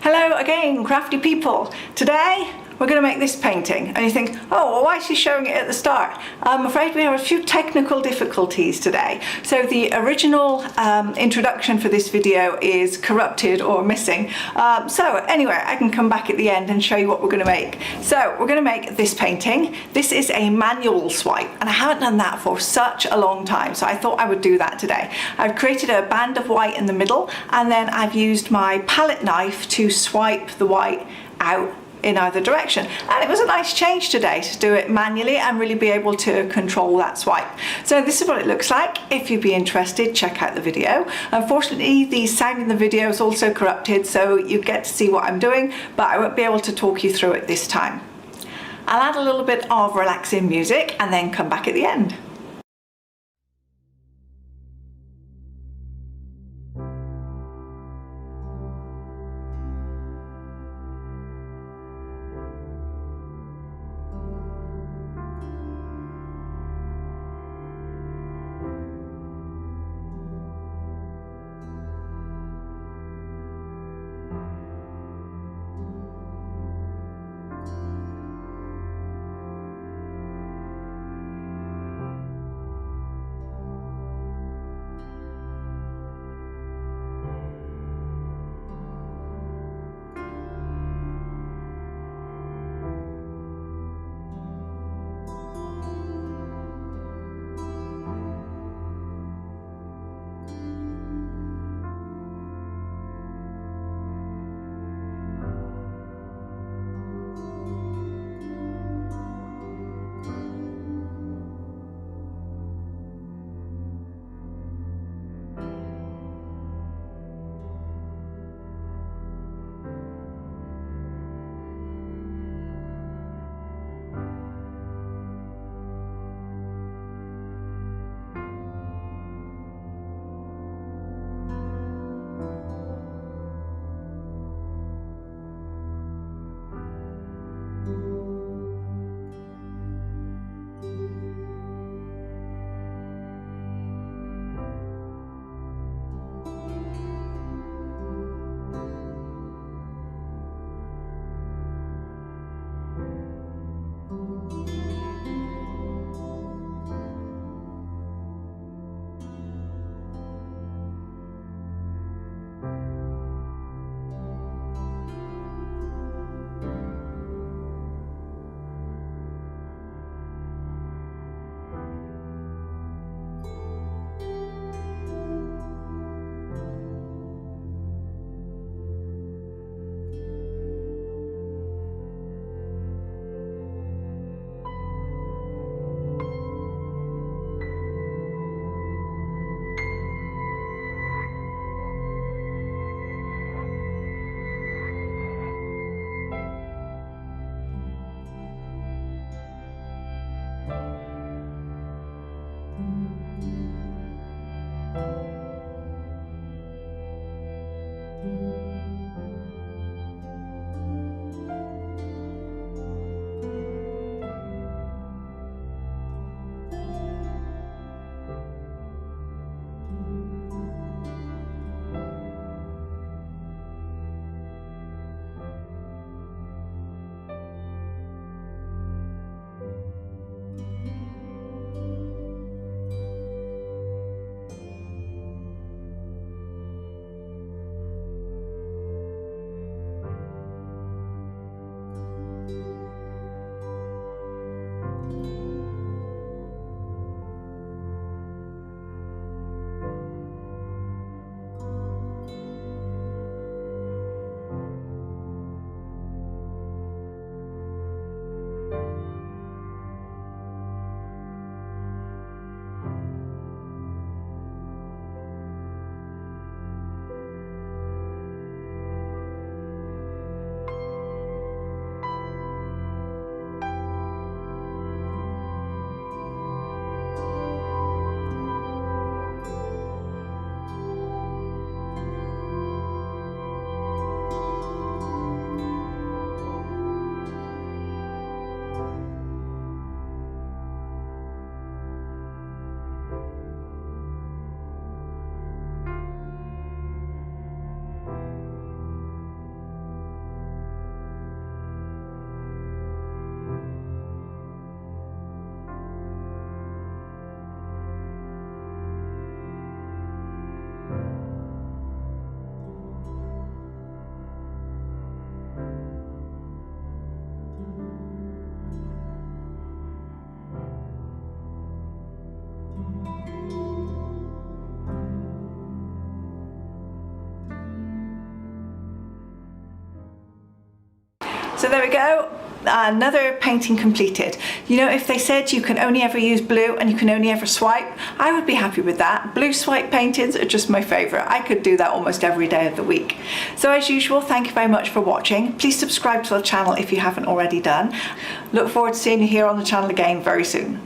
Hello again, crafty people. Today we're going to make this painting, and you think, oh, well, why is she showing it at the start? I'm afraid we have a few technical difficulties today. So the original introduction for this video is corrupted or missing. So anyway, I can come back at the end and show you what we're going to make. So we're going to make this painting. This is a manual swipe, and I haven't done that for such a long time, so I thought I would do that today. I've created a band of white in the middle, and then I've used my palette knife to swipe the white out in either direction, and it was a nice change today to do it manually and really be able to control that swipe. So this is what it looks like. If you'd be interested, check out the video. Unfortunately, the sound in the video is also corrupted, so you get to see what I'm doing, but I won't be able to talk you through it this time. I'll add a little bit of relaxing music and then come back at the end. So there we go. Another painting completed. You know, if they said you can only ever use blue and you can only ever swipe, I would be happy with that. Blue swipe paintings are just my favourite. I could do that almost every day of the week. So as usual, thank you very much for watching. Please subscribe to the channel if you haven't already done. Look forward to seeing you here on the channel again very soon.